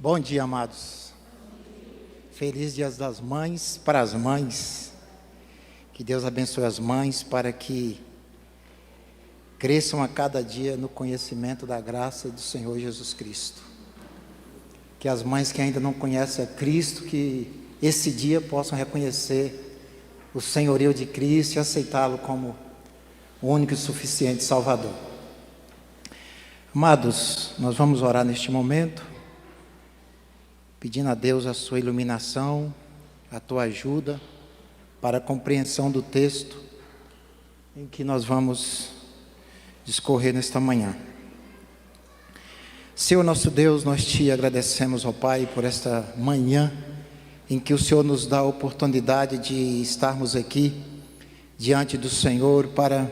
Bom dia, amados. Feliz Dia das Mães para as mães. Que Deus abençoe as mães para que cresçam a cada dia no conhecimento da graça do Senhor Jesus Cristo. Que as mães que ainda não conhecem a Cristo, que esse dia possam reconhecer o senhorio de Cristo e aceitá-lo como o único e suficiente Salvador. Amados, nós vamos orar neste momento, pedindo a Deus a sua iluminação, a tua ajuda para a compreensão do texto em que nós vamos discorrer nesta manhã. Senhor nosso Deus, nós te agradecemos, ó Pai, por esta manhã em que o Senhor nos dá a oportunidade de estarmos aqui diante do Senhor para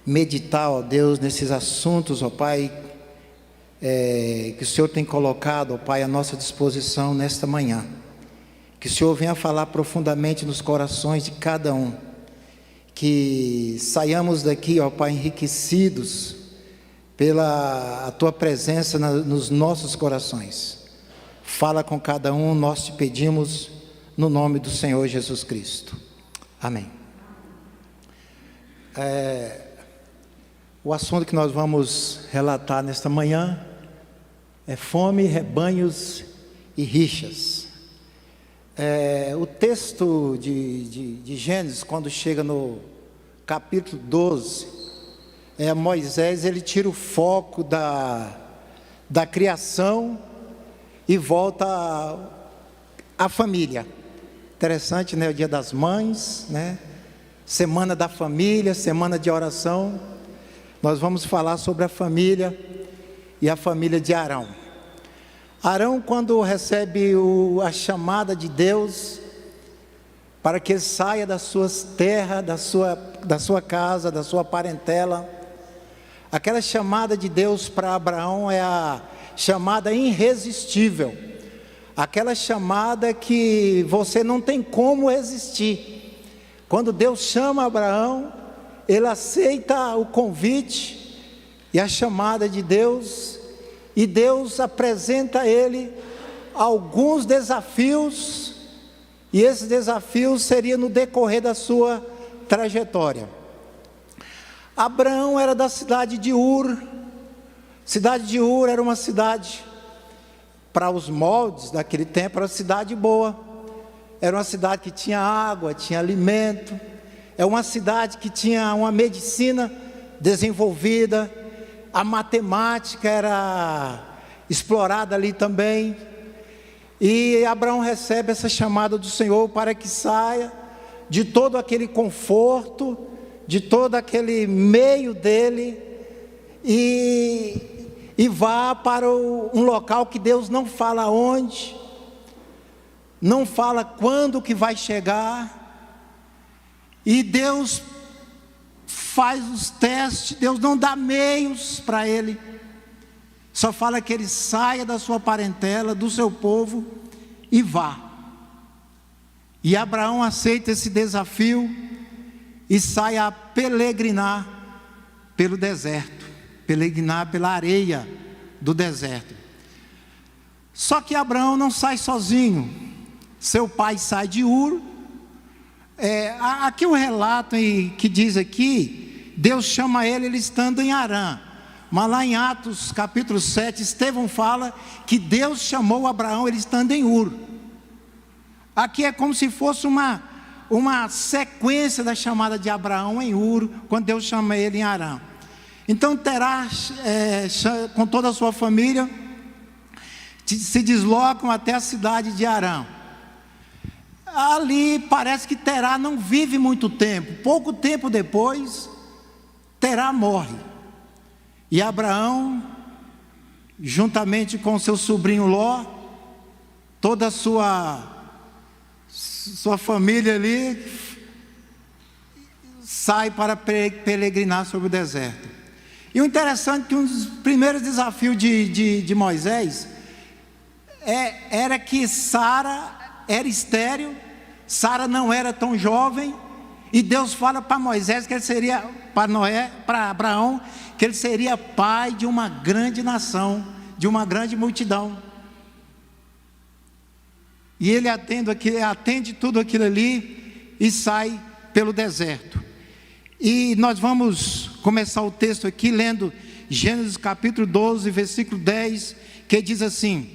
meditar, ó Deus, nesses assuntos, ó Pai, que o Senhor tem colocado, ó Pai, à nossa disposição nesta manhã. Que o Senhor venha falar profundamente nos corações de cada um. Que saiamos daqui, ó Pai, enriquecidos pela a Tua presença nos nossos corações. Fala com cada um, nós te pedimos no nome do Senhor Jesus Cristo. Amém. O assunto que nós vamos relatar nesta manhã é fome, rebanhos e rixas. O texto de Gênesis, quando chega no capítulo 12, Moisés ele tira o foco da criação e volta à família. Interessante, né? O Dia das Mães, né? Semana da família, semana de oração. Nós vamos falar sobre a família e a família de Arão. Arão, quando recebe a chamada de Deus para que ele saia das suas terras, da sua casa, da sua parentela, aquela chamada de Deus para Abraão é a chamada irresistível, aquela chamada que você não tem como resistir. Quando Deus chama Abraão, ele aceita o convite e a chamada de Deus, e Deus apresenta a ele alguns desafios, e esses desafios seriam no decorrer da sua trajetória. Abraão era da cidade de Ur. Cidade de Ur era uma cidade, para os moldes daquele tempo, era uma cidade boa. Era uma cidade que tinha água, tinha alimento. É uma cidade que tinha uma medicina desenvolvida. A matemática era explorada ali também. E Abraão recebe essa chamada do Senhor para que saia de todo aquele conforto, de todo aquele meio dele, e vá para um local que Deus não fala onde, não fala quando que vai chegar, e Deus faz os testes, Deus não dá meios para ele, só fala que ele saia da sua parentela, do seu povo, e vá. E Abraão aceita esse desafio, e sai a peregrinar pelo deserto, peregrinar pela areia do deserto. Só que Abraão não sai sozinho, seu pai sai de Ur. Aqui o relato que diz aqui, Deus chama ele estando em Harã, mas lá em Atos capítulo 7, Estevão fala que Deus chamou Abraão ele estando em Ur. Aqui é como se fosse uma sequência da chamada de Abraão em Ur, quando Deus chama ele em Harã. Então Terá, com toda a sua família, se deslocam até a cidade de Harã. Ali parece que Terá não vive muito tempo. Pouco tempo depois, Terá morre. E Abraão, juntamente com seu sobrinho Ló, toda a sua família ali, sai para peregrinar sobre o deserto. E o interessante é que um dos primeiros desafios de Moisés era que Sara era estéril, Sara não era tão jovem, e Deus fala para Moisés que ele seria, para Abraão, que ele seria pai de uma grande nação, de uma grande multidão. E ele atende tudo aquilo ali e sai pelo deserto. E nós vamos começar o texto aqui lendo Gênesis capítulo 12, versículo 10, que diz assim: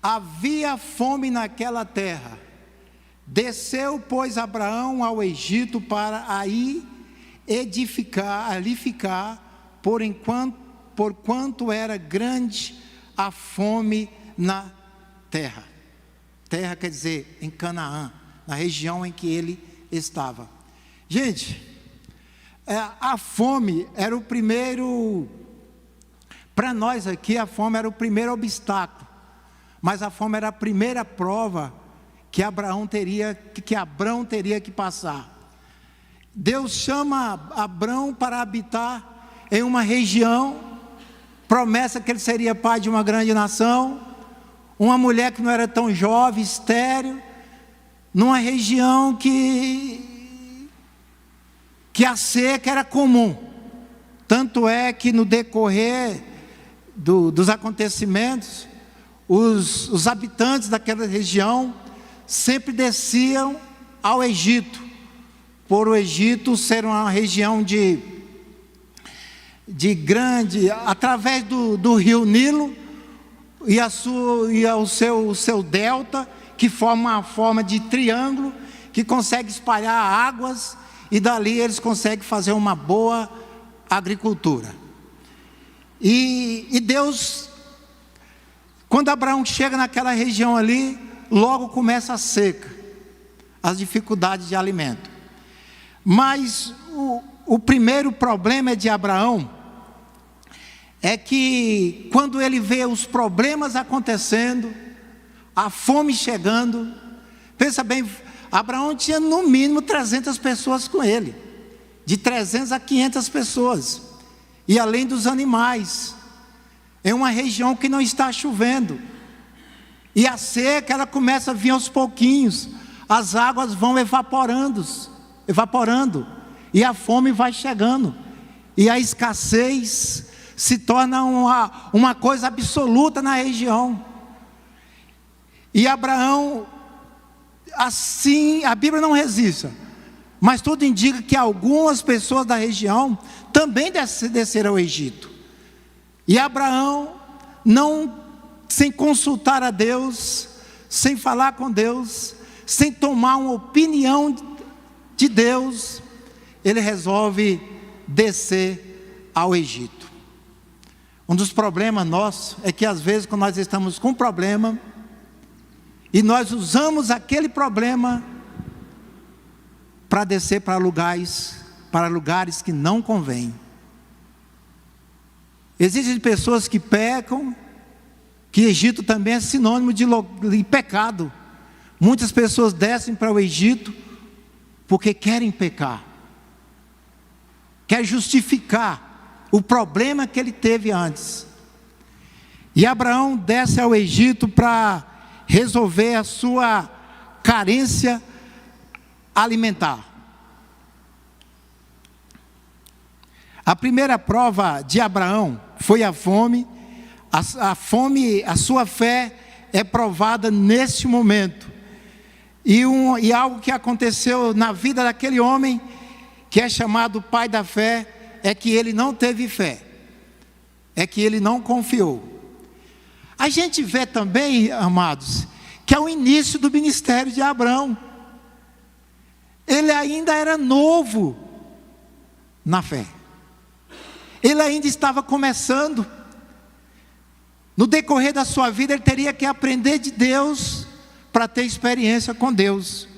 havia fome naquela terra. Desceu, pois, Abraão ao Egito para aí ali ficar, porquanto era grande a fome na terra. Terra quer dizer em Canaã, na região em que ele estava. Gente, a fome era o primeiro, para nós aqui a fome era o primeiro obstáculo, mas a fome era a primeira prova que Abraão teria que passar. Deus chama Abraão para habitar em uma região, promessa que ele seria pai de uma grande nação, uma mulher que não era tão jovem, estéril, numa região que a seca era comum. Tanto é que no decorrer dos acontecimentos, os habitantes daquela região sempre desciam ao Egito, por o Egito ser uma região de grande, através do rio Nilo e o seu delta, que forma uma forma de triângulo, que consegue espalhar águas, e dali eles conseguem fazer uma boa agricultura. E Deus, quando Abraão chega naquela região ali, logo começa a seca, as dificuldades de alimento. Mas o primeiro problema de Abraão é que quando ele vê os problemas acontecendo, a fome chegando, pensa bem, Abraão tinha no mínimo 300 pessoas com ele, de 300 a 500 pessoas, e além dos animais, em uma região que não está chovendo, e a seca ela começa a vir aos pouquinhos, as águas vão evaporando, e a fome vai chegando, e a escassez se torna uma coisa absoluta na região. E Abraão, assim, a Bíblia não registra, mas tudo indica que algumas pessoas da região também desceram ao Egito. E Abraão, sem consultar a Deus, sem falar com Deus, sem tomar uma opinião de Deus, ele resolve descer ao Egito. Um dos problemas nossos é que às vezes quando nós estamos com um problema, e nós usamos aquele problema para descer para lugares que não convêm. Existem pessoas que pecam, que Egito também é sinônimo de pecado. Muitas pessoas descem para o Egito porque querem pecar, quer justificar o problema que ele teve antes. E Abraão desce ao Egito para resolver a sua carência alimentar. A primeira prova de Abraão foi a fome. A sua fé é provada neste momento. E algo que aconteceu na vida daquele homem, que é chamado pai da fé, é que ele não teve fé, é que ele não confiou. A gente vê também, amados, que é o início do ministério de Abraão. Ele ainda era novo na fé, ele ainda estava começando. No decorrer da sua vida, ele teria que aprender de Deus para ter experiência com Deus.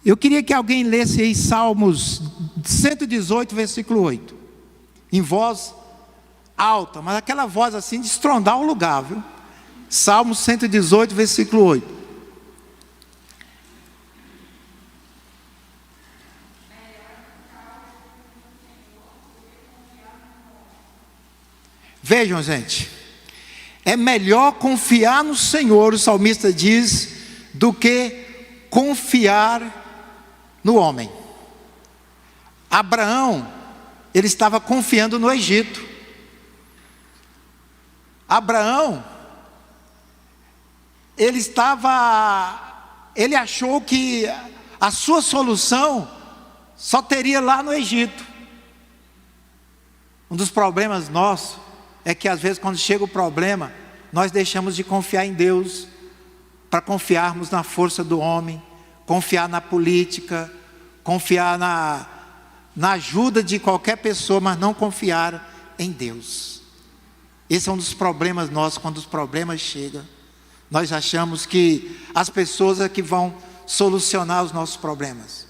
Eu queria que alguém lesse aí Salmos 118, versículo 8, em voz alta, mas aquela voz assim de estrondar o lugar, viu? Salmos 118, versículo 8. Vejam, gente, é melhor confiar no Senhor, o salmista diz, do que confiar no homem. Abraão, ele estava confiando no Egito. Abraão, ele achou que a sua solução só teria lá no Egito. Um dos problemas nossos é que às vezes quando chega o problema, nós deixamos de confiar em Deus para confiarmos na força do homem, confiar na política, confiar na ajuda de qualquer pessoa, mas não confiar em Deus. Esse é um dos problemas nossos. Quando os problemas chegam, nós achamos que as pessoas é que vão solucionar os nossos problemas,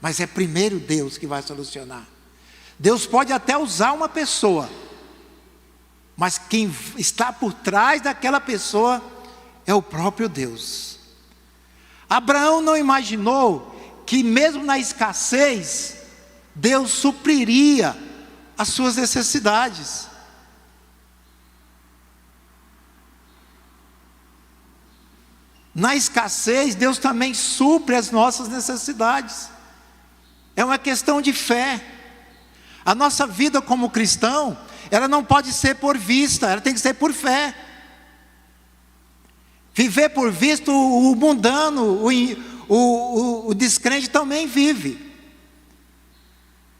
mas é primeiro Deus que vai solucionar. Deus pode até usar uma pessoa, mas quem está por trás daquela pessoa é o próprio Deus. Abraão não imaginou que mesmo na escassez, Deus supriria as suas necessidades. Na escassez, Deus também supre as nossas necessidades. É uma questão de fé. A nossa vida como cristão, ela não pode ser por vista, ela tem que ser por fé. Viver por vista, o mundano, o descrente também vive.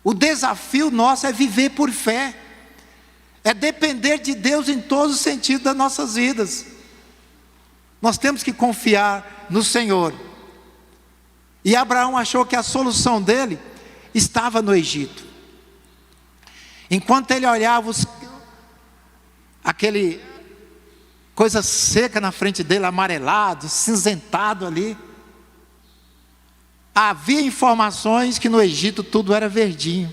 O desafio nosso é viver por fé, é depender de Deus em todos os sentidos das nossas vidas. Nós temos que confiar no Senhor. E Abraão achou que a solução dele estava no Egito. Enquanto ele olhava aquele coisa seca na frente dele, amarelado, cinzentado ali, havia informações que no Egito tudo era verdinho.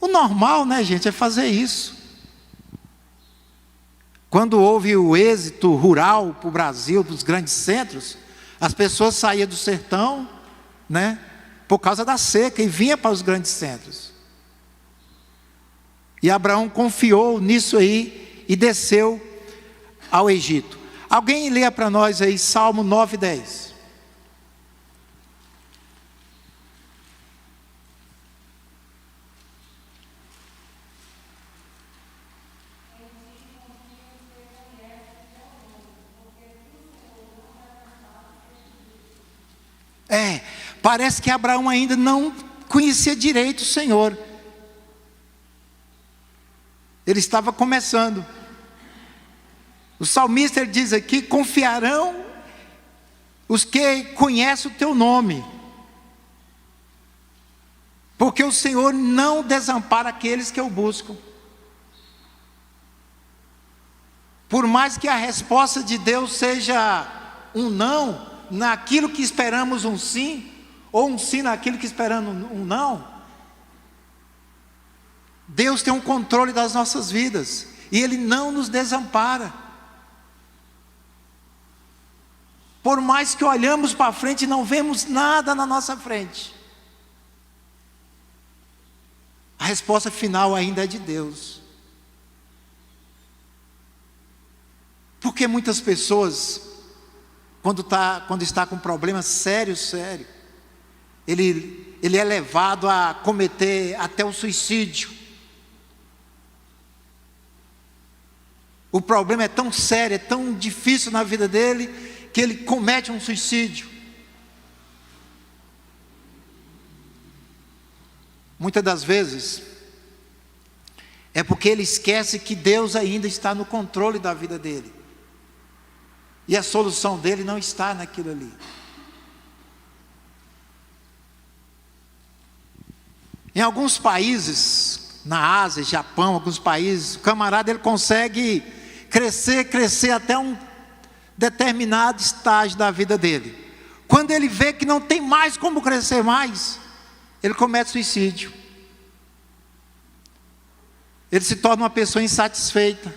O normal, né, gente, é fazer isso. Quando houve o êxito rural para o Brasil, dos grandes centros, as pessoas saíam do sertão, né, por causa da seca, e vinham para os grandes centros. E Abraão confiou nisso aí e desceu ao Egito. Alguém leia para nós aí Salmo 9:10. Parece que Abraão ainda não conhecia direito o Senhor. Ele estava começando. O salmista ele diz aqui: confiarão os que conhecem o teu nome, porque o Senhor não desampara aqueles que o buscam. Por mais que a resposta de Deus seja um não, naquilo que esperamos um sim, ou um sim naquilo que esperamos um não, Deus tem um controle das nossas vidas, e Ele não nos desampara. Por mais que olhamos para frente e não vemos nada na nossa frente, a resposta final ainda é de Deus. Porque muitas pessoas, quando está com um problema sério, ele é levado a cometer até o suicídio. O problema é tão sério, é tão difícil na vida dele, que ele comete um suicídio. Muitas das vezes, é porque ele esquece que Deus ainda está no controle da vida dele. E a solução dele não está naquilo ali. Em alguns países, na Ásia, Japão, alguns países, o camarada ele consegue crescer até um determinado estágio da vida dele. Quando ele vê que não tem mais como crescer mais, ele comete suicídio. Ele se torna uma pessoa insatisfeita.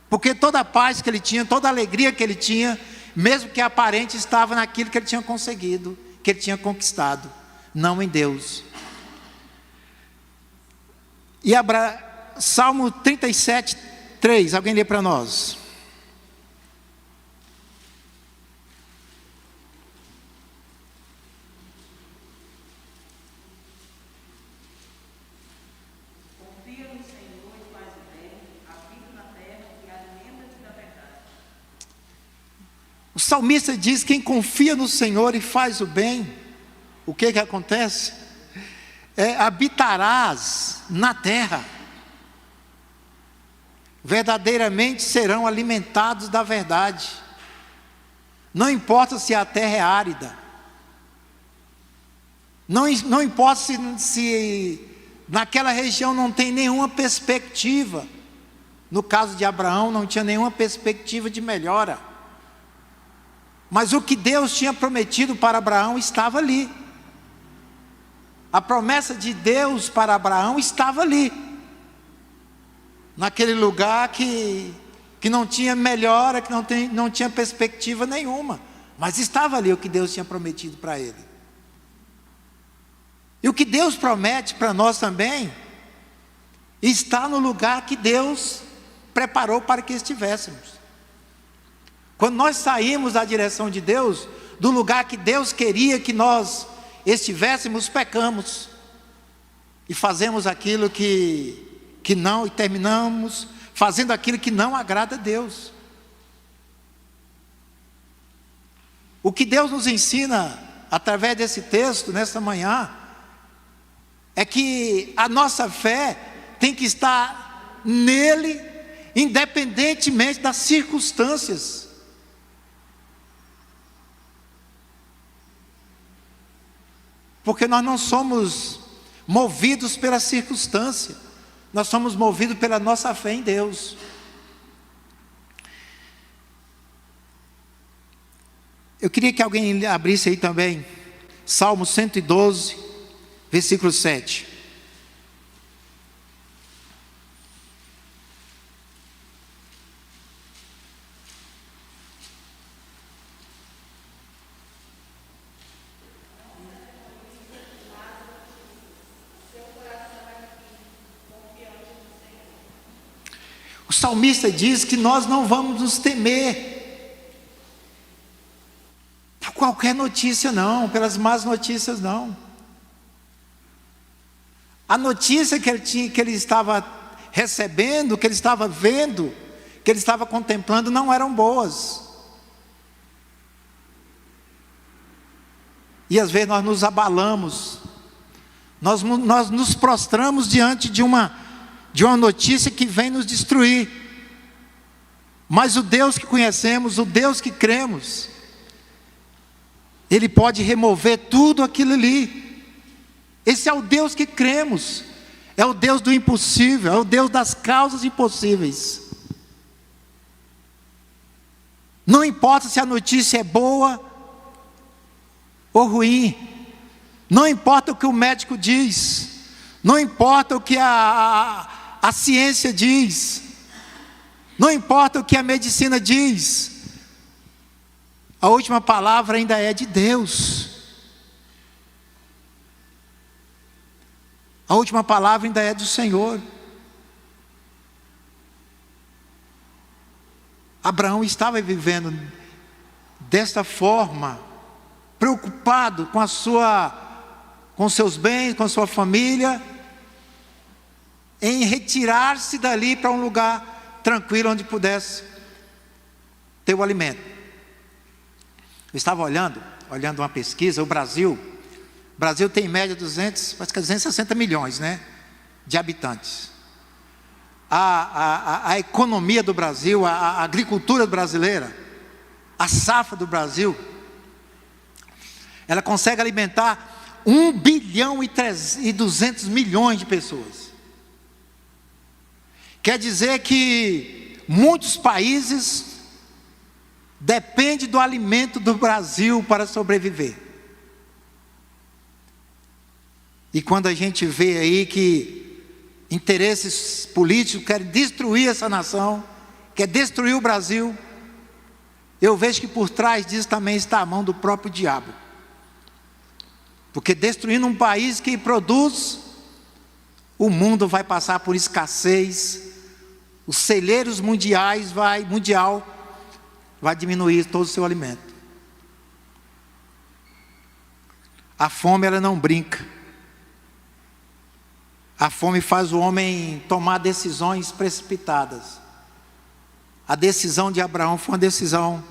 Porque toda a paz que ele tinha, toda a alegria que ele tinha, mesmo que aparente, estava naquilo que ele tinha conseguido, que ele tinha conquistado, não em Deus. E Salmo 37:3, alguém lê para nós. salmista diz: quem confia no Senhor e faz o bem, o que acontece? Habitarás na terra, verdadeiramente serão alimentados da verdade. Não importa se a terra é árida, não importa se naquela região não tem nenhuma perspectiva. No caso de Abraão, não tinha nenhuma perspectiva de melhora, mas o que Deus tinha prometido para Abraão estava ali. A promessa de Deus para Abraão estava ali, naquele lugar que não tinha melhora, que não tinha perspectiva nenhuma, mas estava ali o que Deus tinha prometido para ele. E o que Deus promete para nós também está no lugar que Deus preparou para que estivéssemos. Quando nós saímos da direção de Deus, do lugar que Deus queria que nós estivéssemos, pecamos e fazemos aquilo que não, e terminamos fazendo aquilo que não agrada a Deus. O que Deus nos ensina através desse texto nesta manhã é que a nossa fé tem que estar nele, independentemente das circunstâncias. Porque nós não somos movidos pela circunstância, nós somos movidos pela nossa fé em Deus. Eu queria que alguém abrisse aí também, Salmo 112, versículo 7. O salmista diz que nós não vamos nos temer por qualquer notícia não, pelas más notícias não. A notícia que ele estava recebendo, que ele estava vendo, que ele estava contemplando, não eram boas. E às vezes nós nos abalamos, nós nos prostramos diante de uma notícia que vem nos destruir. Mas o Deus que conhecemos, o Deus que cremos, Ele pode remover tudo aquilo ali. Esse é o Deus que cremos, é o Deus do impossível, é o Deus das causas impossíveis. Não importa se a notícia é boa ou ruim, não importa o que o médico diz, não importa o que a ciência diz, não importa o que a medicina diz, a última palavra ainda é de Deus. A última palavra ainda é do Senhor. Abraão estava vivendo desta forma, preocupado com seus bens, com a sua família, em retirar-se dali para um lugar tranquilo, onde pudesse ter o alimento. Eu estava olhando uma pesquisa. O Brasil tem em média 260 milhões, né, de habitantes. A economia do Brasil, a agricultura brasileira, a safra do Brasil, ela consegue alimentar 1 bilhão e 200 milhões de pessoas. Quer dizer que muitos países dependem do alimento do Brasil para sobreviver. E quando a gente vê aí que interesses políticos querem destruir essa nação, quer destruir o Brasil, eu vejo que por trás disso também está a mão do próprio diabo. Porque destruindo um país que produz, o mundo vai passar por escassez, os celeiros mundial vai diminuir todo o seu alimento. A fome, ela não brinca. A fome faz o homem tomar decisões precipitadas. A decisão de Abraão foi uma decisão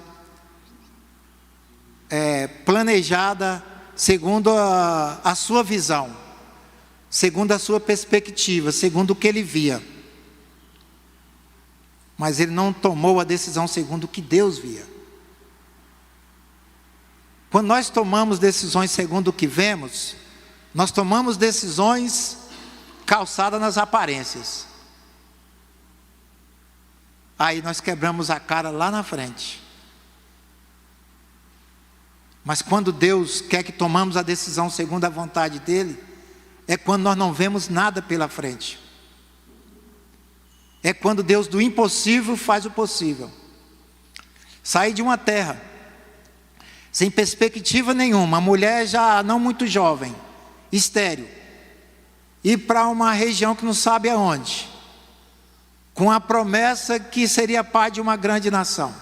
planejada segundo a sua visão, segundo a sua perspectiva, segundo o que ele via. Mas ele não tomou a decisão segundo o que Deus via. Quando nós tomamos decisões segundo o que vemos, nós tomamos decisões calçadas nas aparências. Aí nós quebramos a cara lá na frente. Mas quando Deus quer que tomamos a decisão segundo a vontade dEle, é quando nós não vemos nada pela frente. É quando Deus do impossível faz o possível. Sair de uma terra sem perspectiva nenhuma, a mulher já não muito jovem, estéril, ir para uma região que não sabe aonde, com a promessa que seria pai de uma grande nação.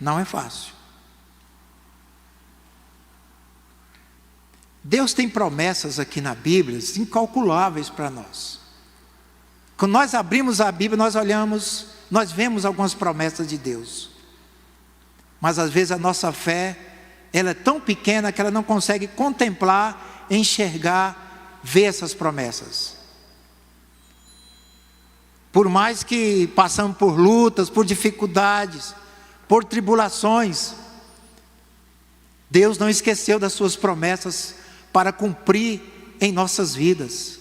Não é fácil. Deus tem promessas aqui na Bíblia incalculáveis para nós. Quando nós abrimos a Bíblia, nós olhamos, nós vemos algumas promessas de Deus. Mas às vezes a nossa fé, ela é tão pequena que ela não consegue contemplar, enxergar, ver essas promessas. Por mais que passamos por lutas, por dificuldades, por tribulações, Deus não esqueceu das suas promessas para cumprir em nossas vidas.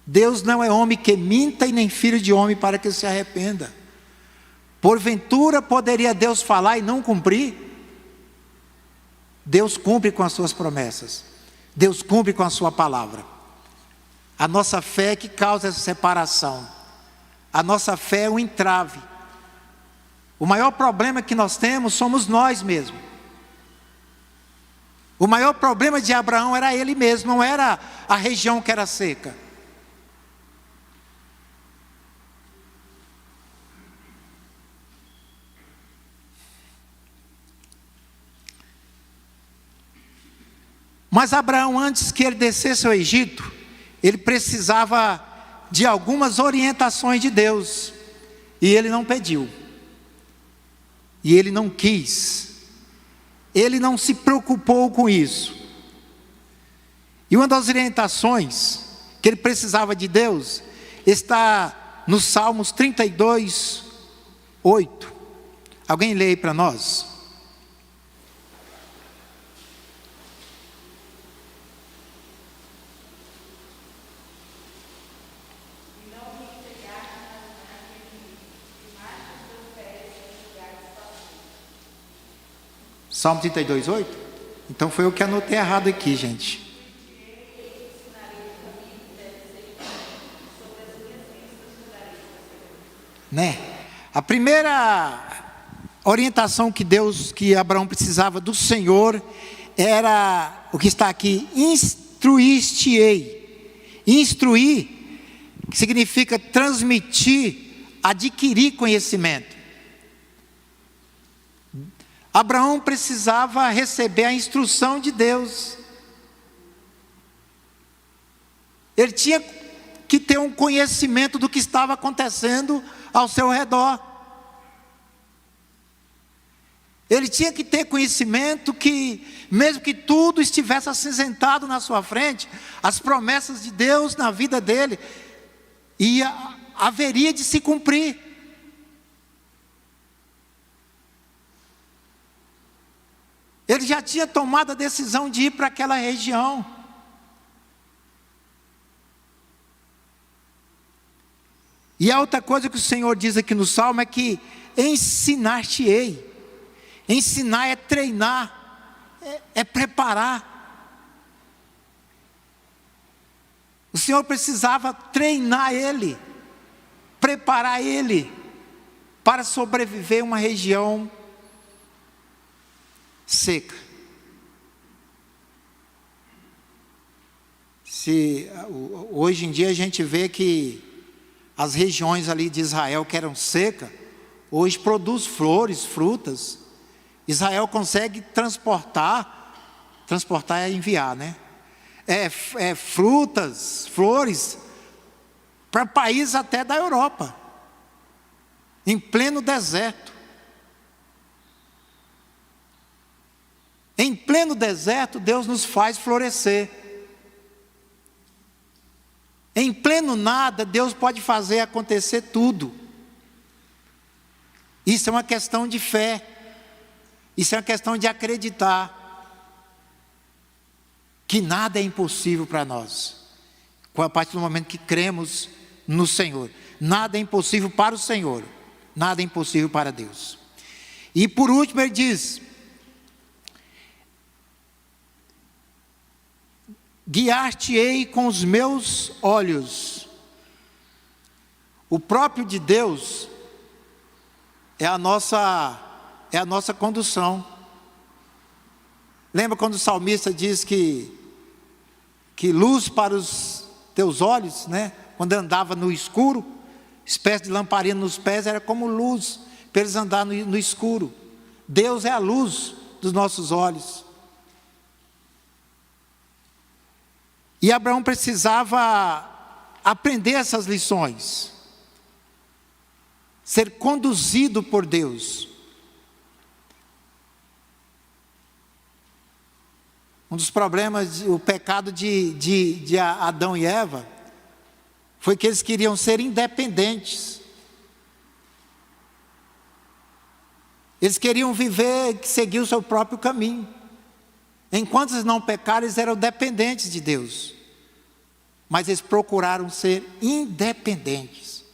Deus não é homem que minta e nem filho de homem para que se arrependa. Porventura poderia Deus falar e não cumprir? Deus cumpre com as suas promessas. Deus cumpre com a sua palavra. A nossa fé é que causa essa separação. A nossa fé é um entrave. O maior problema que nós temos somos nós mesmos. O maior problema de Abraão era ele mesmo, não era a região que era seca. Mas Abraão, antes que ele descesse ao Egito, ele precisava de algumas orientações de Deus. E ele não pediu. E ele não quis. Ele não se preocupou com isso. E uma das orientações que ele precisava de Deus está nos Salmos 32, 8. Alguém lê aí para nós? Salmo 32, 8? Então foi eu que anotei errado aqui, gente. Né? A primeira orientação que Abraão precisava do Senhor era o que está aqui: instruir-te-ei. Instruir significa transmitir, adquirir conhecimento. Abraão precisava receber a instrução de Deus. Ele tinha que ter um conhecimento do que estava acontecendo ao seu redor. Ele tinha que ter conhecimento que, mesmo que tudo estivesse acinzentado na sua frente, as promessas de Deus na vida dele haveria de se cumprir. Ele já tinha tomado a decisão de ir para aquela região. E a outra coisa que o Senhor diz aqui no Salmo é que ensinar-te-ei. Ensinar é treinar, é preparar. O Senhor precisava treinar ele, preparar ele para sobreviver em uma região seca. Hoje em dia a gente vê que as regiões ali de Israel que eram secas, hoje produz flores, frutas. Israel consegue transportar é enviar, né? Frutas, flores, para países até da Europa, em pleno deserto. Em pleno deserto, Deus nos faz florescer. Em pleno nada, Deus pode fazer acontecer tudo. Isso é uma questão de fé. Isso é uma questão de acreditar que nada é impossível para nós, a partir do momento que cremos no Senhor. Nada é impossível para o Senhor, nada é impossível para Deus. E por último ele diz: guiar-te-ei com os meus olhos. O próprio de Deus é a nossa condução. Lembra quando o salmista diz que luz para os teus olhos, né? Quando andava no escuro, espécie de lamparina nos pés, era como luz para eles andarem no escuro. Deus é a luz dos nossos olhos. E Abraão precisava aprender essas lições, ser conduzido por Deus. Um dos problemas, o pecado de Adão e Eva, foi que eles queriam ser independentes. Eles queriam viver, seguir o seu próprio caminho. Enquanto eles não pecaram, eles eram dependentes de Deus. Mas eles procuraram ser independentes.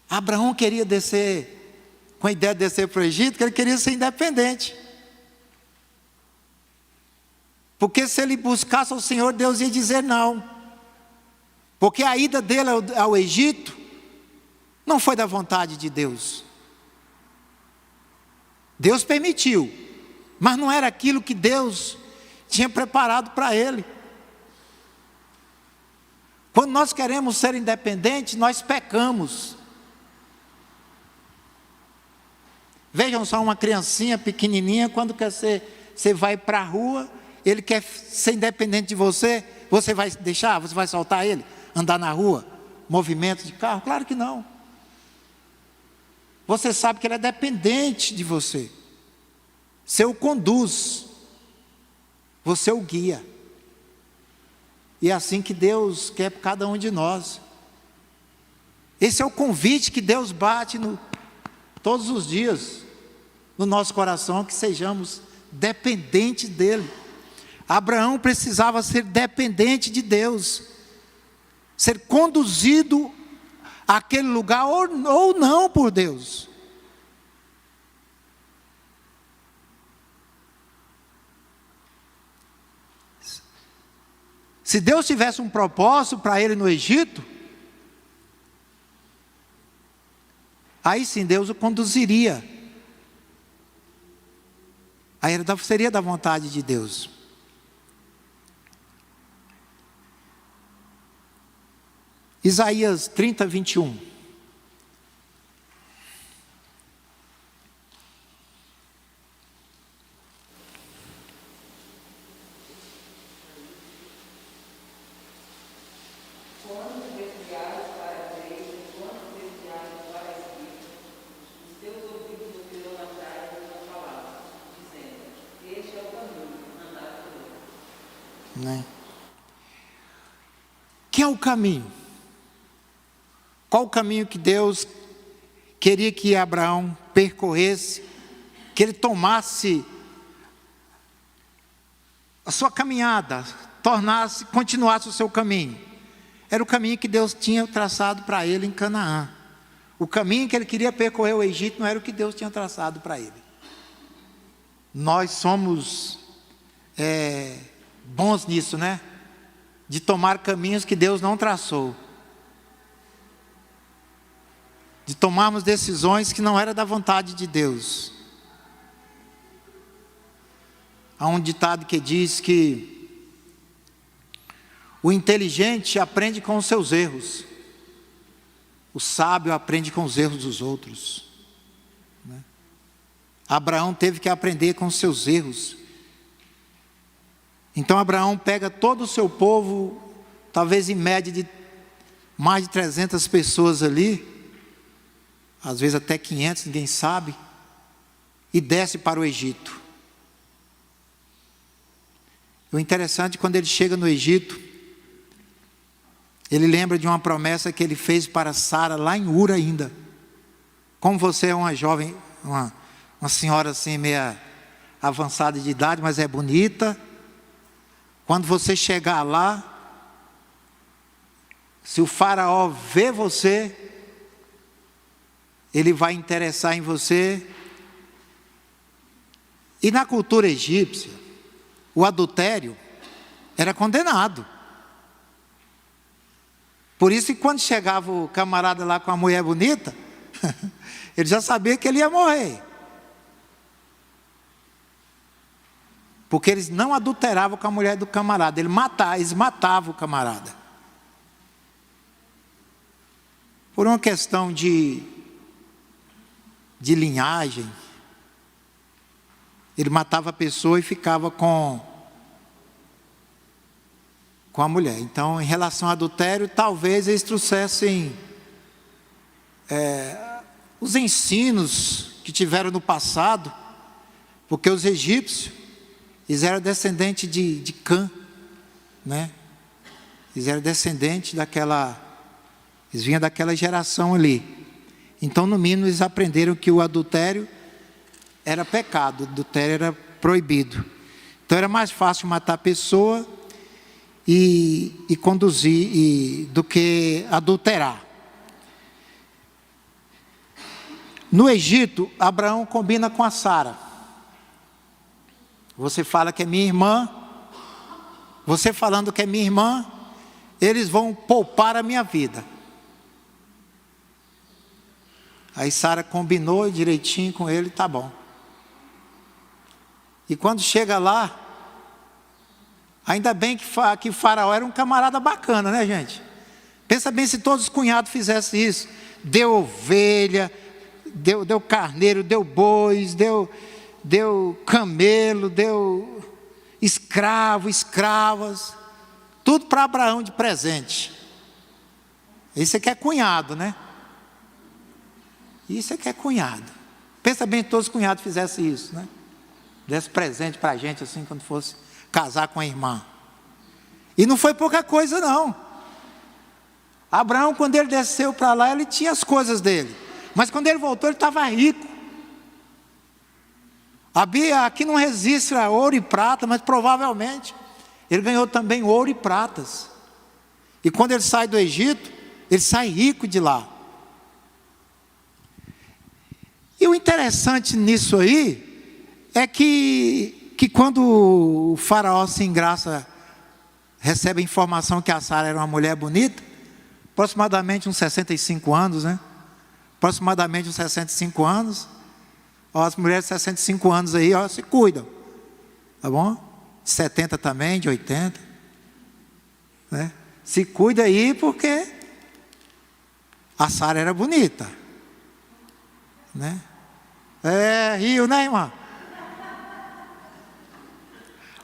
Abraão queria descer, com a ideia de descer para o Egito, que ele queria ser independente. Porque se ele buscasse ao Senhor, Deus ia dizer não. Porque a ida dele ao Egito não foi da vontade de Deus. Deus permitiu, mas não era aquilo que Deus tinha preparado para ele. Quando nós queremos ser independentes, nós pecamos. Vejam só uma criancinha pequenininha, quando você vai para a rua, ele quer ser independente de você, você vai deixar? Você vai soltar ele? Andar na rua? Movimento de carro? Claro que não. Você sabe que ele é dependente de você. Você o conduz. Você o guia. E é assim que Deus quer para cada um de nós. Esse é o convite que Deus bate todos os dias no nosso coração, que sejamos dependentes dEle. Abraão precisava ser dependente de Deus, ser conduzido àquele lugar ou não por Deus. Se Deus tivesse um propósito para ele no Egito, aí sim Deus o conduziria. Aí seria da vontade de Deus. Isaías 30, 21. Que é o caminho? Qual o caminho que Deus queria que Abraão percorresse, que ele tomasse a sua caminhada, continuasse o seu caminho? Era o caminho que Deus tinha traçado para ele em Canaã. O caminho que ele queria percorrer o Egito não era o que Deus tinha traçado para ele. Nós somos bons nisso, né? De tomar caminhos que Deus não traçou. De tomarmos decisões que não eram da vontade de Deus. Há um ditado que diz que o inteligente aprende com os seus erros, o sábio aprende com os erros dos outros. Abraão teve que aprender com os seus erros. Então Abraão pega todo o seu povo, talvez em média de mais de 300 pessoas ali, às vezes até 500, ninguém sabe. e desce para o Egito. O interessante, quando ele chega no Egito, ele lembra de uma promessa que ele fez para Sara lá em Ur ainda. Como você é uma jovem, uma senhora assim meia avançada de idade, mas é bonita, quando você chegar lá, se o faraó vê você, ele vai interessar em você. E na cultura egípcia, o adultério era condenado. Por isso que quando chegava o camarada lá com a mulher bonita, ele já sabia que ele ia morrer. Porque eles não adulteravam com a mulher do camarada, eles matavam o camarada. Por uma questão de linhagem, ele matava a pessoa e ficava com a mulher. Então, em relação ao adultério, talvez eles trouxessem os ensinos que tiveram no passado, porque os egípcios, eles eram descendentes de Cã, né? Eles eram descendentes eles vinham daquela geração ali. Então, no mínimo, eles aprenderam que o adultério era pecado, o adultério era proibido. Então, era mais fácil matar a pessoa e conduzir do que adulterar. No Egito, Abraão combina com a Sara. Você fala que é minha irmã, você falando que é minha irmã, eles vão poupar a minha vida. Aí Sara combinou direitinho com ele, tá bom. E quando chega lá, ainda bem que Faraó era um camarada bacana, né, gente? Pensa bem se todos os cunhados fizessem isso. Deu ovelha, deu carneiro, deu bois, deu camelo, deu escravo, escravas, tudo para Abraão de presente. Isso é que é cunhado, né? Isso é que é cunhado. Pensa bem se todos os cunhados fizessem isso, né? Desse presente para a gente assim, quando fosse casar com a irmã. E não foi pouca coisa não. Abraão, quando ele desceu para lá, ele tinha as coisas dele. Mas quando ele voltou, ele estava rico. Aqui não resiste a ouro e prata, mas provavelmente ele ganhou também ouro e pratas. E quando ele sai do Egito, ele sai rico de lá. E o interessante nisso aí é que quando o faraó se engraça, recebe a informação que a Sara era uma mulher bonita, aproximadamente uns 65 anos, né? Aproximadamente uns 65 anos. Ó, as mulheres de 65 anos aí, ó, se cuidam, tá bom? De 70 também, de 80, né? Se cuida aí porque a Sara era bonita, né? Riu, né, irmã?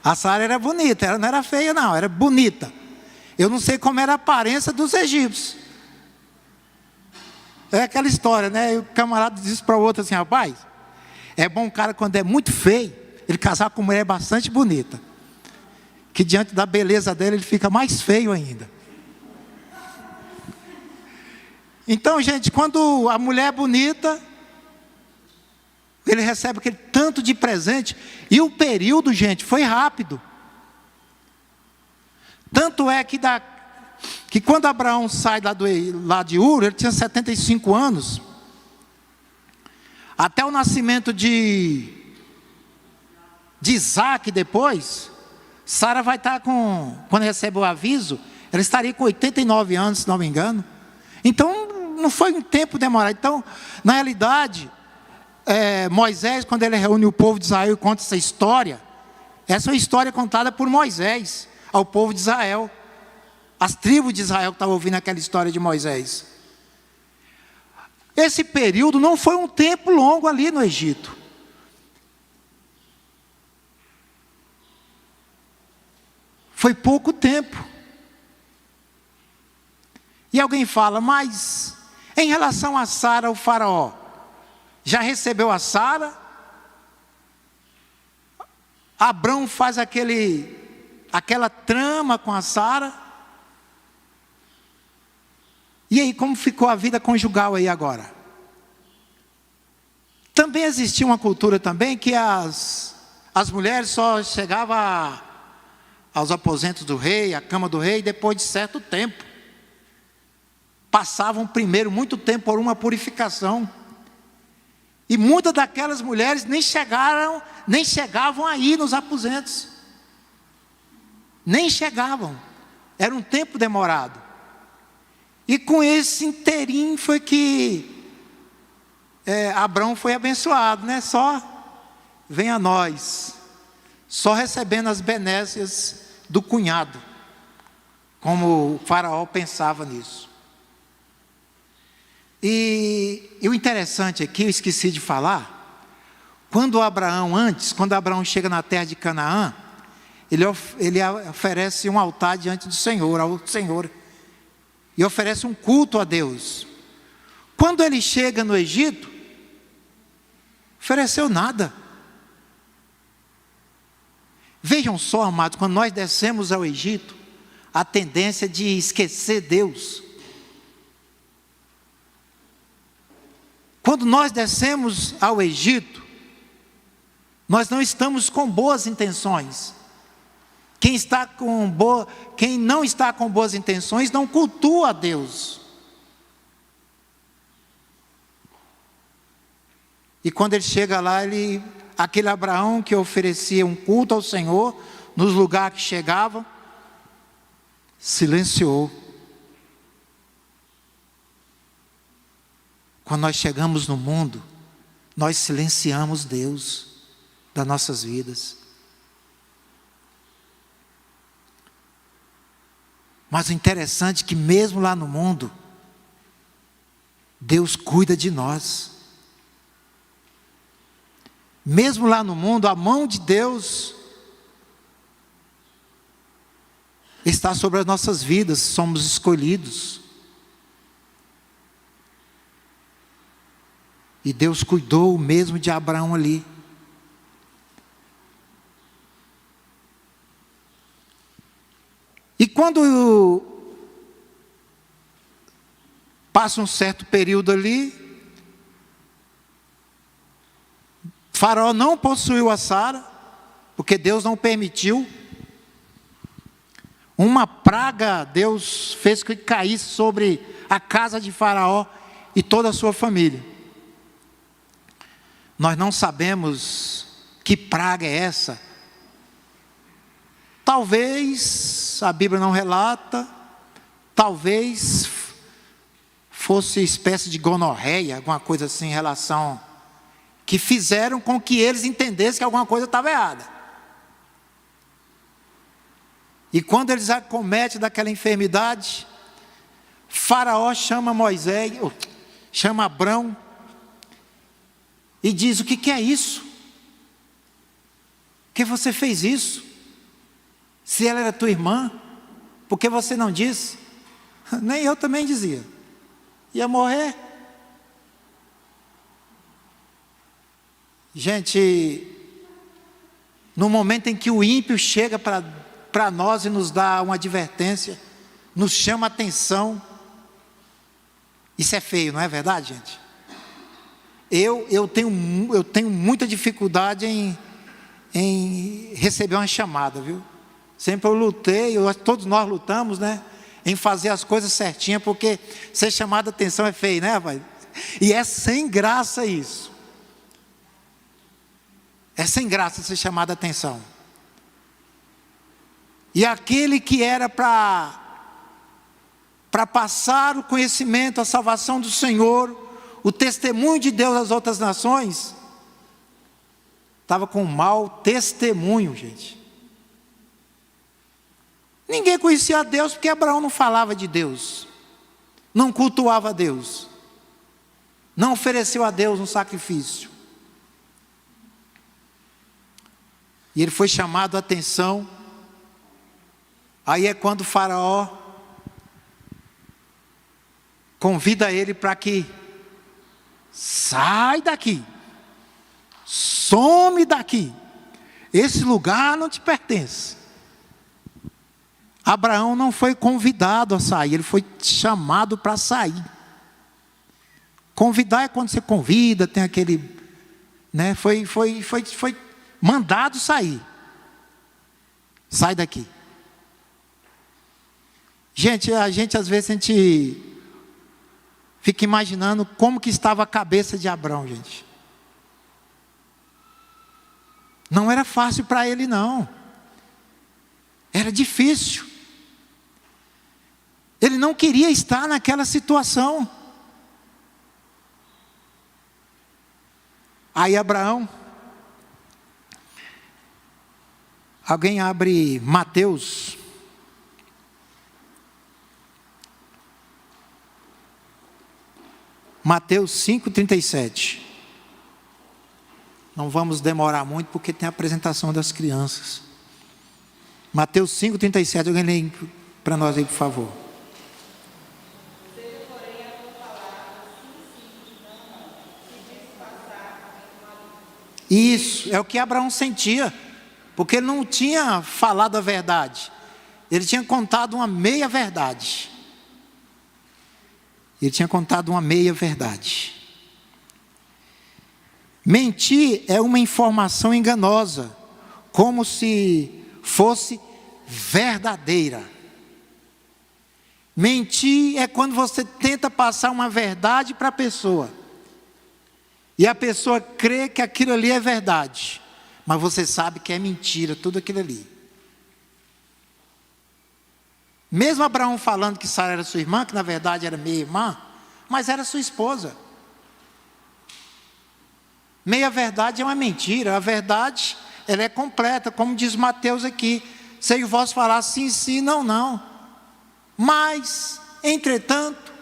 A Sara era bonita, ela não era feia não, era bonita. Eu não sei como era a aparência dos egípcios. É aquela história, né? E o camarada disse para o outro assim: rapaz, é bom um cara quando é muito feio, ele casar com uma mulher bastante bonita, que diante da beleza dele ele fica mais feio ainda. Então, gente, quando a mulher é bonita, ele recebe aquele tanto de presente. E o período, gente, foi rápido. Tanto é que quando Abraão sai lá de Ur, ele tinha 75 anos. Até o nascimento de Isaac depois, Sara vai estar quando recebe o aviso, ela estaria com 89 anos, se não me engano. Então, não foi um tempo demorado. Então, na realidade, Moisés, quando ele reúne o povo de Israel e conta essa é uma história contada por Moisés ao povo de Israel. As tribos de Israel que estavam ouvindo aquela história de Moisés. Esse período não foi um tempo longo ali no Egito. Foi pouco tempo. E alguém fala, mas em relação a Sara, o faraó já recebeu a Sara Abrão faz aquela trama com a Sara. E aí, como ficou a vida conjugal aí agora? Também existia uma cultura também que as mulheres só chegavam aos aposentos do rei, à cama do rei, depois de certo tempo. Passavam primeiro muito tempo por uma purificação. E muitas daquelas mulheres nem chegavam aí nos aposentos. Nem chegavam. Era um tempo demorado. E com esse inteirinho foi que Abrão foi abençoado, né? Só vem a nós, só recebendo as benécias do cunhado, como o faraó pensava nisso. E o interessante aqui, eu esqueci de falar, quando Abraão chega na terra de Canaã, ele oferece um altar diante do Senhor, ao Senhor, e oferece um culto a Deus. Quando ele chega no Egito, ofereceu nada. Vejam só, amados, quando nós descemos ao Egito, a tendência de esquecer Deus. Quando nós descemos ao Egito, nós não estamos com boas intenções. Quem não está com boas intenções não cultua a Deus. E quando ele chega lá, aquele Abraão que oferecia um culto ao Senhor, nos lugares que chegava, silenciou. Quando nós chegamos no mundo, nós silenciamos Deus das nossas vidas. Mas o interessante é que mesmo lá no mundo, Deus cuida de nós. Mesmo lá no mundo, a mão de Deus está sobre as nossas vidas, somos escolhidos. E Deus cuidou mesmo de Abraão ali. E quando passa um certo período ali, Faraó não possuiu a Sara, porque Deus não permitiu. Uma praga Deus fez que caísse sobre a casa de Faraó e toda a sua família. Nós não sabemos que praga é essa. Talvez, a Bíblia não relata, talvez fosse espécie de gonorreia, alguma coisa assim em relação, que fizeram com que eles entendessem que alguma coisa estava errada. E quando eles acometem daquela enfermidade, Faraó chama chama Abrão, e diz: o que é isso? Por que você fez isso? Se ela era tua irmã, por que você não disse? Nem eu também dizia. Ia morrer. Gente, no momento em que o ímpio chega para nós e nos dá uma advertência, nos chama a atenção, isso é feio, não é verdade, gente? Eu tenho muita dificuldade em receber uma chamada, viu? Sempre eu lutei, todos nós lutamos, né? Em fazer as coisas certinhas, porque ser chamado a atenção é feio, né, rapaz? E é sem graça isso. É sem graça ser chamado a atenção. E aquele que era para passar o conhecimento, a salvação do Senhor, o testemunho de Deus às outras nações, estava com um mau testemunho, gente. Ninguém conhecia a Deus porque Abraão não falava de Deus, não cultuava a Deus, não ofereceu a Deus um sacrifício. E ele foi chamado a atenção. Aí é quando o Faraó convida ele para que sai daqui, some daqui. esse lugar não te pertence. Abraão não foi convidado a sair, ele foi chamado para sair. Convidar é quando você convida, tem aquele, né? Foi mandado sair. Sai daqui. Gente, às vezes a gente fica imaginando como que estava a cabeça de Abraão, gente. Não era fácil para ele, não. Era difícil. Ele não queria estar naquela situação. Aí Abraão, alguém abre Mateus, Mateus 5:37. Não vamos demorar muito porque tem a apresentação das crianças. Mateus 5:37, alguém lê para nós aí, por favor. Isso, é o que Abraão sentia, porque ele não tinha falado a verdade, ele tinha contado uma meia verdade. Ele tinha contado uma meia verdade. Mentir é uma informação enganosa, como se fosse verdadeira. Mentir é quando você tenta passar uma verdade para a pessoa, e a pessoa crê que aquilo ali é verdade, mas você sabe que é mentira, tudo aquilo ali. Mesmo Abraão falando que Sara era sua irmã, que na verdade era meia-irmã, mas era sua esposa. Meia verdade é uma mentira, a verdade ela é completa, como diz Mateus aqui. Se eu vos falar sim, sim, não, não. Mas, entretanto,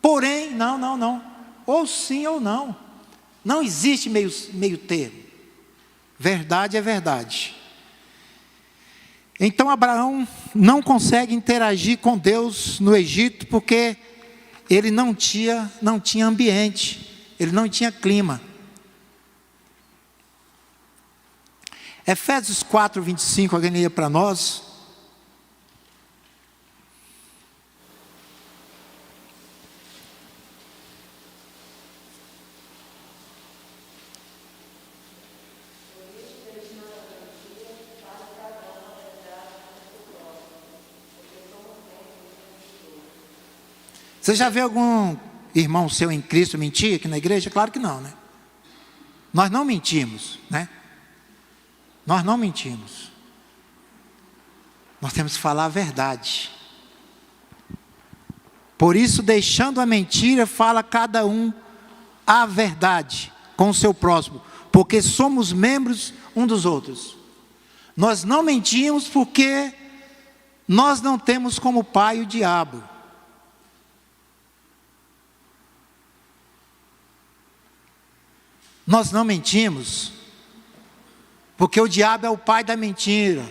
porém, não, não, não. Ou sim ou não. Não existe meio termo. Verdade é verdade. Então Abraão não consegue interagir com Deus no Egito porque ele não tinha ambiente, ele não tinha clima. Efésios 4:25, alguém lê para nós? Você já viu algum irmão seu em Cristo mentir aqui na igreja? Claro que não, né? Nós não mentimos, né? Nós não mentimos. Nós temos que falar a verdade. Por isso, deixando a mentira, fala cada um a verdade com o seu próximo, porque somos membros um dos outros. Nós não mentimos porque nós não temos como pai o diabo. Nós não mentimos porque o diabo é o pai da mentira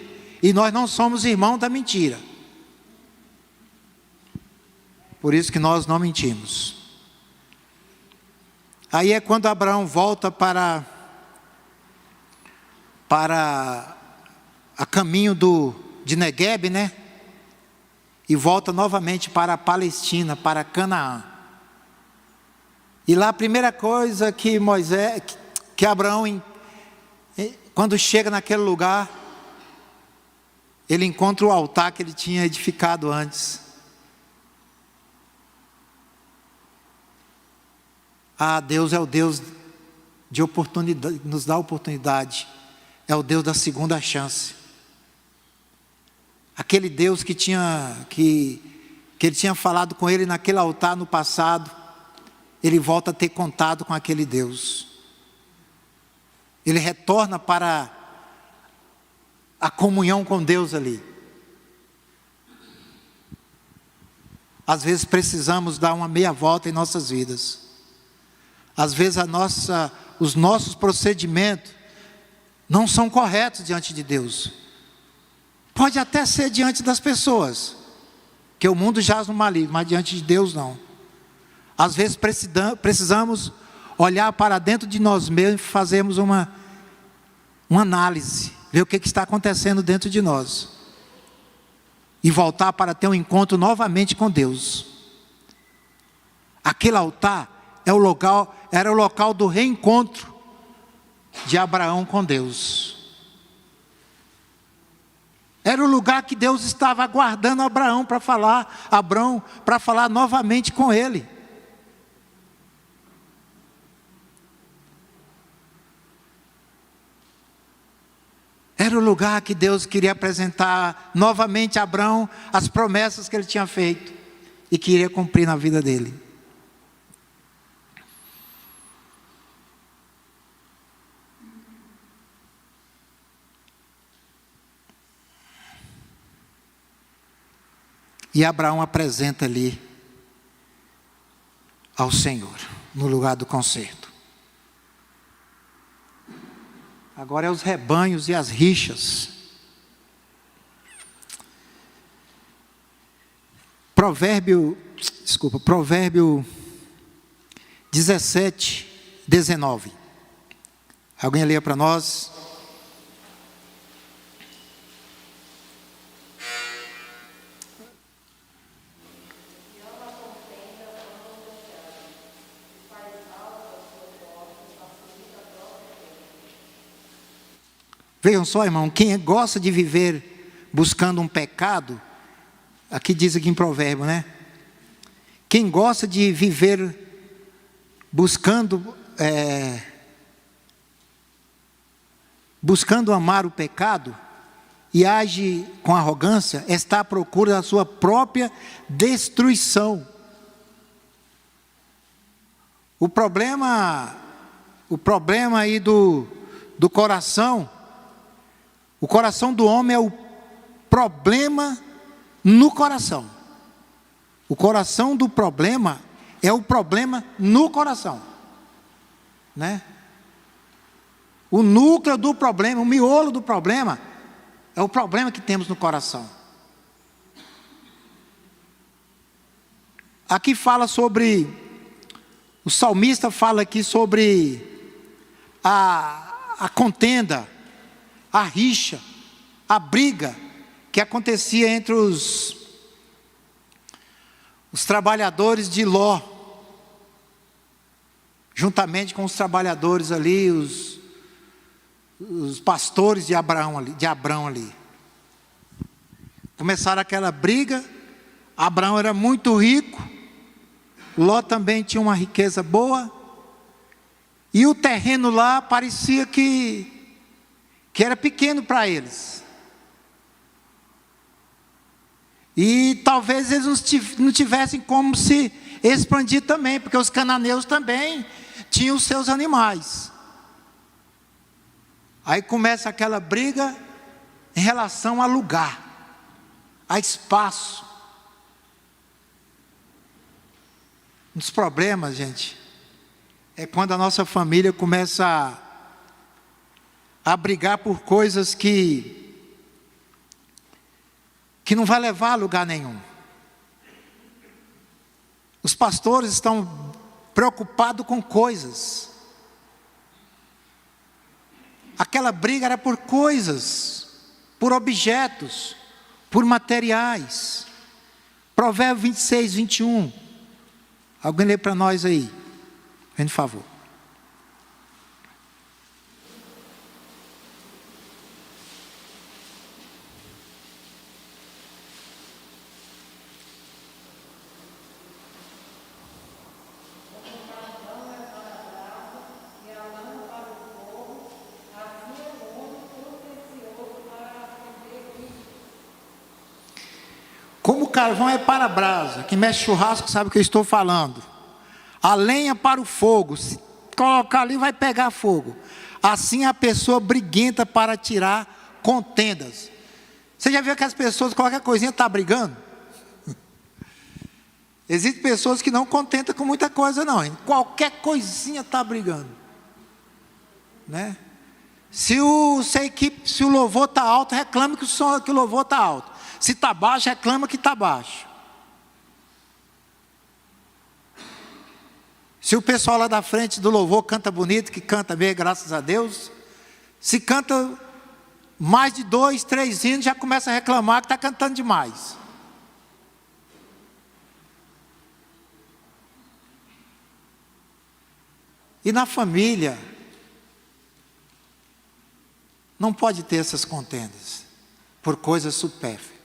e nós não somos irmãos da mentira. Por isso que nós não mentimos. Aí é quando Abraão volta para a caminho de Neguebe, né? E volta novamente para a Palestina, para Canaã. E lá a primeira coisa que Abraão, quando chega naquele lugar, ele encontra o altar que ele tinha edificado antes. Deus é o Deus de oportunidade, nos dá oportunidade. É o Deus da segunda chance. Aquele Deus que ele tinha falado com ele naquele altar no passado, ele volta a ter contato com aquele Deus. Ele retorna para a comunhão com Deus ali. Às vezes precisamos dar uma meia volta em nossas vidas. Às vezes os nossos procedimentos não são corretos diante de Deus. Pode até ser diante das pessoas, que o mundo jaz no maligno, mas diante de Deus não. Às vezes precisamos olhar para dentro de nós mesmos e fazermos uma uma análise, ver o que está acontecendo dentro de nós. E voltar para ter um encontro novamente com Deus. Aquele altar era o local do reencontro de Abraão com Deus. Era o lugar que Deus estava aguardando Abraão para falar novamente com ele. Era o lugar que Deus queria apresentar novamente a Abraão as promessas que ele tinha feito e queria cumprir na vida dele. E Abraão apresenta ali ao Senhor, no lugar do concerto. Agora é os rebanhos e as rixas. Provérbio 17, 19. Alguém lê para nós? Vejam só, irmão, quem gosta de viver buscando um pecado, aqui diz aqui em provérbio, né? Quem gosta de viver buscando amar o pecado e age com arrogância, está à procura da sua própria destruição. O problema aí do coração, o coração do homem é o problema no coração. O coração do problema é o problema no coração, né? O núcleo do problema, o miolo do problema, é o problema que temos no coração. Aqui fala sobre, o salmista fala aqui sobre a contenda, a rixa, a briga que acontecia entre os trabalhadores de Ló, juntamente com os trabalhadores ali, os pastores de Abraão ali. Começaram aquela briga. Abraão era muito rico, Ló também tinha uma riqueza boa, e o terreno lá parecia que era pequeno para eles. E talvez eles não tivessem como se expandir também, porque os cananeus também tinham os seus animais. Aí começa aquela briga em relação a lugar, a espaço. Um dos problemas, gente, é quando a nossa família começa a brigar por coisas que não vai levar a lugar nenhum. Os pastores estão preocupados com coisas. Aquela briga era por coisas, por objetos, por materiais. Provérbio 26, 21. Alguém lê para nós aí, por favor. Como o carvão é para a brasa, quem mexe churrasco sabe o que eu estou falando. A lenha para o fogo, se colocar ali vai pegar fogo. Assim a pessoa briguenta para tirar contendas. Você já viu que as pessoas, qualquer coisinha está brigando? Existem pessoas que não contentam com muita coisa não, hein? Qualquer coisinha está brigando, né? Se o louvor está alto, reclama que o louvor está alto. Se está baixo, reclama que está baixo. Se o pessoal lá da frente do louvor canta bonito, que canta bem, graças a Deus, Se canta mais de 2, 3 hinos, já começa a reclamar que está cantando demais. E na família, não pode ter essas contendas por coisas supérfluas.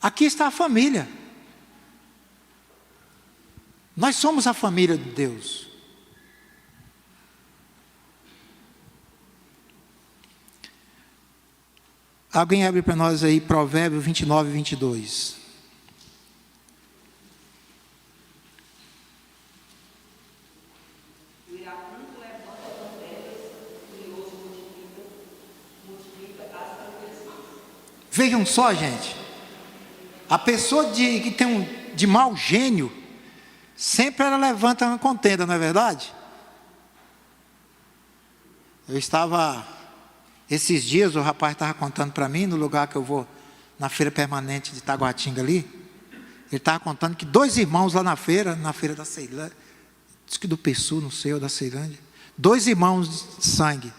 Aqui está a família. Nós somos a família de Deus. Alguém abre para nós aí Provérbios 29 e 22. Vejam só, gente. A pessoa que tem de mau gênio, sempre ela levanta uma contenda, não é verdade? Eu estava, esses dias, o rapaz estava contando para mim, no lugar que eu vou, na feira permanente de Taguatinga ali, ele estava contando que 2 irmãos lá na feira da Ceilândia, diz que do Pessu, não sei, ou da Ceilândia, 2 irmãos de sangue,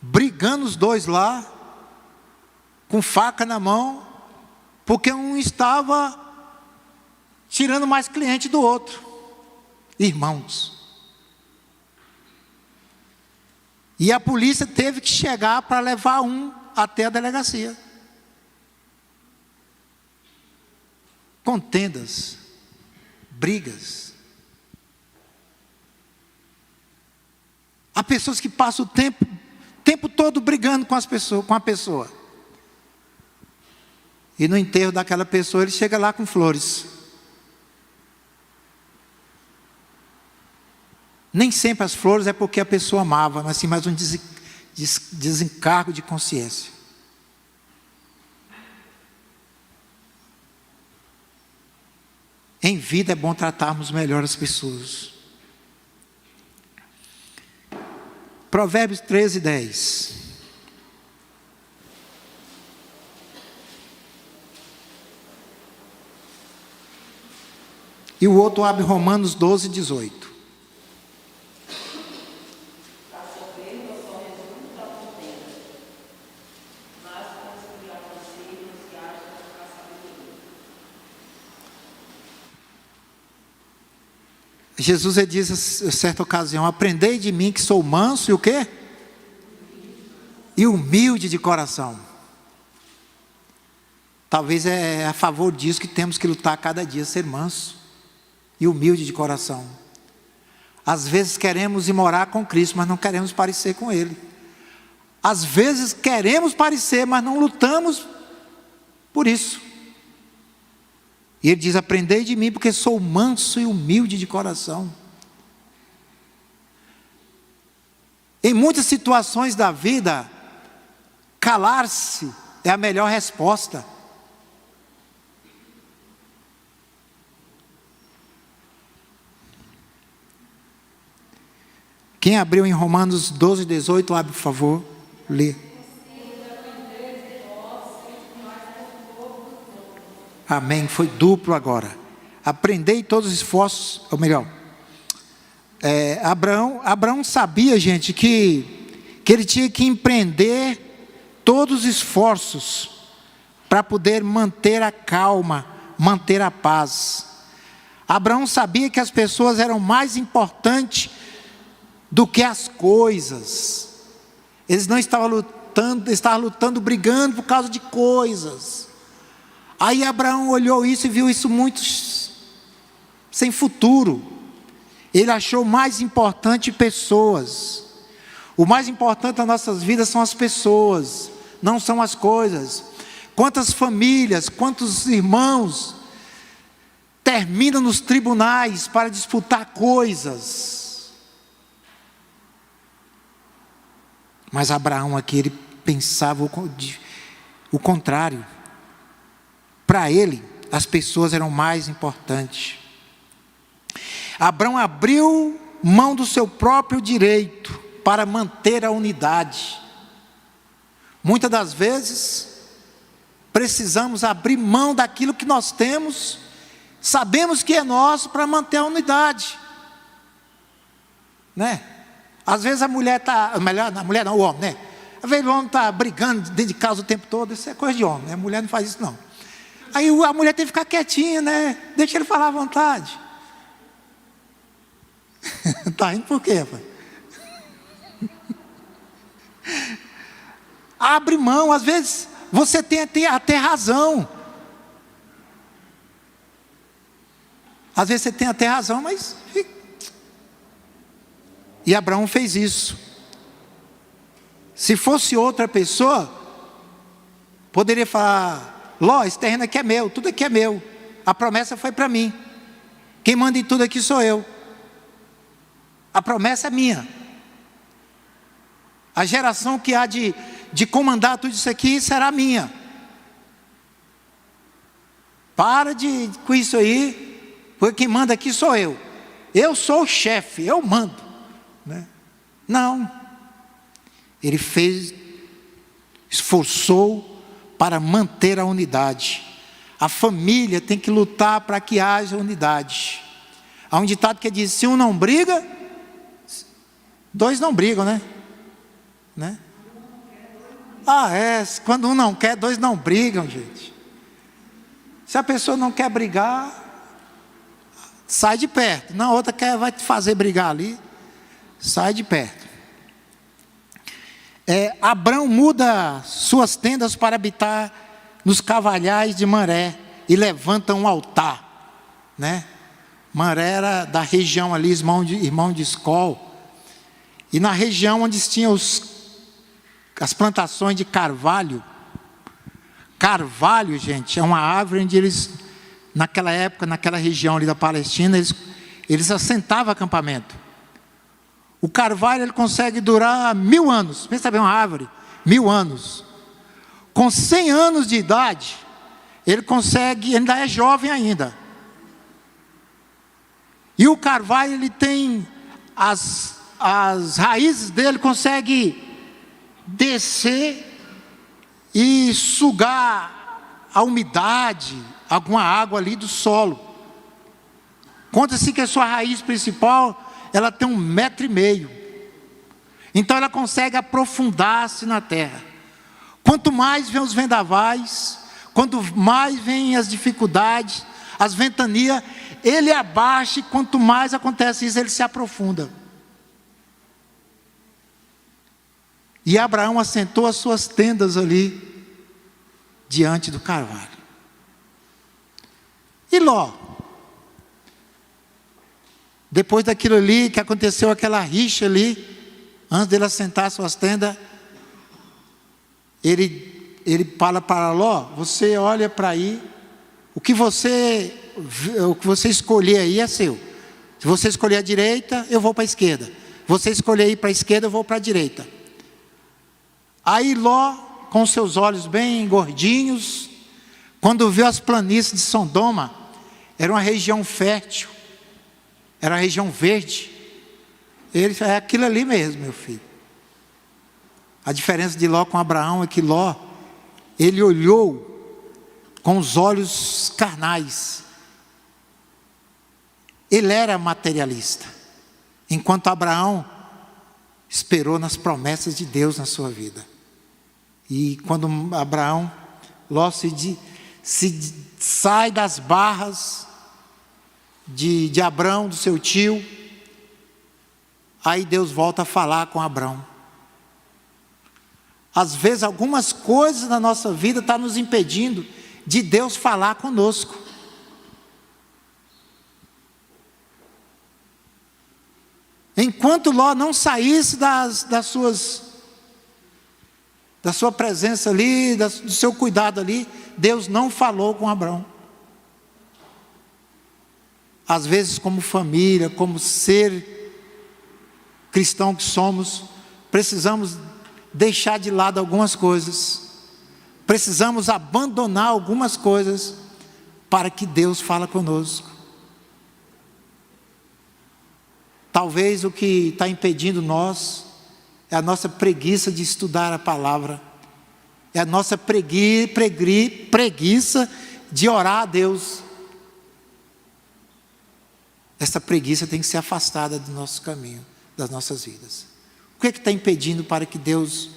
brigando os 2 lá, com faca na mão, porque um estava tirando mais cliente do outro. Irmãos. E a polícia teve que chegar para levar um até a delegacia. Contendas, brigas. Há pessoas que passam o tempo todo brigando com a pessoa. E no enterro daquela pessoa, ele chega lá com flores. Nem sempre as flores é porque a pessoa amava, mas sim mais um desencargo de consciência. Em vida é bom tratarmos melhor as pessoas. Provérbios 13, 10. E o outro abre Romanos 12, 18. Jesus diz em certa ocasião: aprendei de mim que sou manso e o quê? E humilde de coração. Talvez é a favor disso que temos que lutar cada dia, ser manso e humilde de coração. Às vezes queremos ir morar com Cristo, mas não queremos parecer com Ele. Às vezes queremos parecer, mas não lutamos por isso. E Ele diz: aprendei de mim, porque sou manso e humilde de coração. Em muitas situações da vida, calar-se é a melhor resposta. Quem abriu em Romanos 12, 18, abre, por favor, lê. Amém, foi duplo agora. Aprendei todos os esforços, ou melhor, Abraão sabia, gente, que ele tinha que empreender todos os esforços para poder manter a calma, manter a paz. Abraão sabia que as pessoas eram mais importantes do que as coisas. Eles não estavam lutando, brigando por causa de coisas. Aí Abraão olhou isso e viu isso muito sem futuro. Ele achou mais importante pessoas. O mais importante das nossas vidas são as pessoas, não são as coisas. Quantas famílias, quantos irmãos terminam nos tribunais para disputar coisas. Mas Abraão aqui, ele pensava o contrário. Para ele, as pessoas eram mais importantes. Abraão abriu mão do seu próprio direito para manter a unidade. Muitas das vezes, precisamos abrir mão daquilo que nós temos, sabemos que é nosso, para manter a unidade. Né? Às vezes a mulher está, a mulher não, o homem, né? Às vezes o homem está brigando dentro de casa o tempo todo, isso é coisa de homem, né? A mulher não faz isso não. Aí a mulher tem que ficar quietinha, né? Deixa ele falar à vontade. Está indo por quê, pai? Abre mão, às vezes você tem até razão. Às vezes você tem até razão, mas... E Abraão fez isso. Se fosse outra pessoa, poderia falar: Ló, esse terreno aqui é meu, tudo aqui é meu. A promessa foi para mim. Quem manda em tudo aqui sou eu. A promessa é minha. A geração que há de comandar tudo isso aqui será minha. Para com isso aí, porque quem manda aqui sou eu. Eu sou o chefe, eu mando. Né? Não. Ele esforçou para manter a unidade. A família tem que lutar para que haja unidade. Há um ditado que diz: se um não briga, dois não brigam, né? Quando um não quer, dois não brigam, gente. Se a pessoa não quer brigar, sai de perto. Na outra vai te fazer brigar ali, sai de perto. Abrão muda suas tendas para habitar nos cavalhais de Mamré e levanta um altar, né? Mamré era da região ali, irmão de Escol, e na região onde tinha as plantações de carvalho. Carvalho, gente, é uma árvore onde eles, naquela época, naquela região ali da Palestina, eles assentavam acampamento. O carvalho ele consegue durar 1000 anos. Pensa bem, uma árvore, 1000 anos. Com 100 anos de idade, ele consegue, ainda é jovem ainda. E o carvalho, ele tem as raízes dele consegue descer e sugar a umidade, alguma água ali do solo. Conta-se que a sua raiz principal, ela tem 1,5 metro. Então ela consegue aprofundar-se na terra. Quanto mais vem os vendavais, quanto mais vem as dificuldades, as ventanias, ele abaixa, e quanto mais acontece isso, ele se aprofunda. E Abraão assentou as suas tendas ali, diante do carvalho. E Ló? Depois daquilo ali, que aconteceu aquela rixa ali, antes dele assentar suas tendas, ele fala para Ló: você olha para aí, o que você escolher aí é seu. Se você escolher a direita, eu vou para a esquerda. Se você escolher ir para a esquerda, eu vou para a direita. Aí Ló, com seus olhos bem gordinhos, quando viu as planícies de Sodoma, era uma região fértil, era uma região verde. Ele falou: é aquilo ali mesmo, meu filho. A diferença de Ló com Abraão é que Ló, ele olhou com os olhos carnais. Ele era materialista, enquanto Abraão esperou nas promessas de Deus na sua vida. E quando Ló se sai das barras de Abrão, do seu tio, aí Deus volta a falar com Abrão. Às vezes algumas coisas na nossa vida estão nos impedindo de Deus falar conosco. Enquanto Ló não saísse da sua presença ali, do seu cuidado ali, Deus não falou com Abrão. Às vezes, como família, como ser cristão que somos, precisamos deixar de lado algumas coisas, precisamos abandonar algumas coisas para que Deus fale conosco. Talvez o que está impedindo nós é a nossa preguiça de estudar a palavra, é a nossa preguiça de orar a Deus. Essa preguiça tem que ser afastada do nosso caminho, das nossas vidas. O que é que está impedindo para que Deus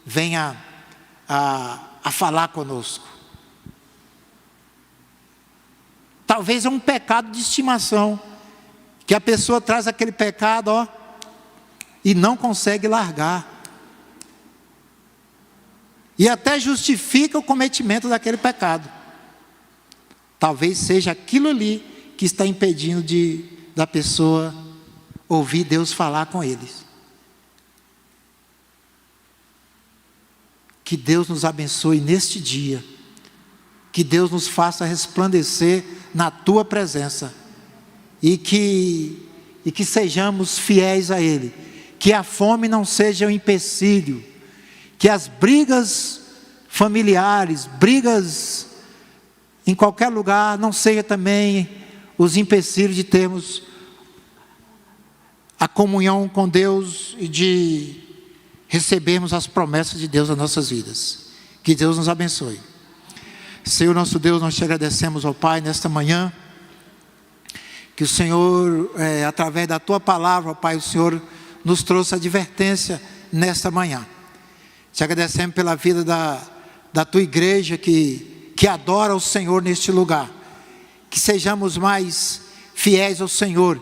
venha a falar conosco? Talvez é um pecado de estimação, que a pessoa traz aquele pecado, e não consegue largar. E até justifica o cometimento daquele pecado. Talvez seja aquilo ali que está impedindo da pessoa ouvir Deus falar com eles. Que Deus nos abençoe neste dia. Que Deus nos faça resplandecer na tua presença. E que sejamos fiéis a Ele. Que a fome não seja um empecilho. Que as brigas familiares, brigas em qualquer lugar, não seja também os empecilhos de termos a comunhão com Deus e de recebermos as promessas de Deus nas nossas vidas. Que Deus nos abençoe. Senhor nosso Deus, nós te agradecemos, ó Pai, nesta manhã, que o Senhor, através da tua palavra, ó Pai, o Senhor nos trouxe advertência nesta manhã. Te agradecemos pela vida da tua igreja que adora o Senhor neste lugar. Que sejamos mais fiéis ao Senhor.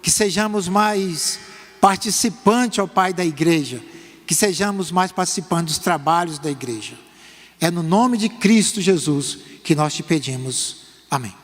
Que sejamos mais participantes, ó Pai, da igreja. Que sejamos mais participantes dos trabalhos da igreja. É no nome de Cristo Jesus que nós te pedimos. Amém.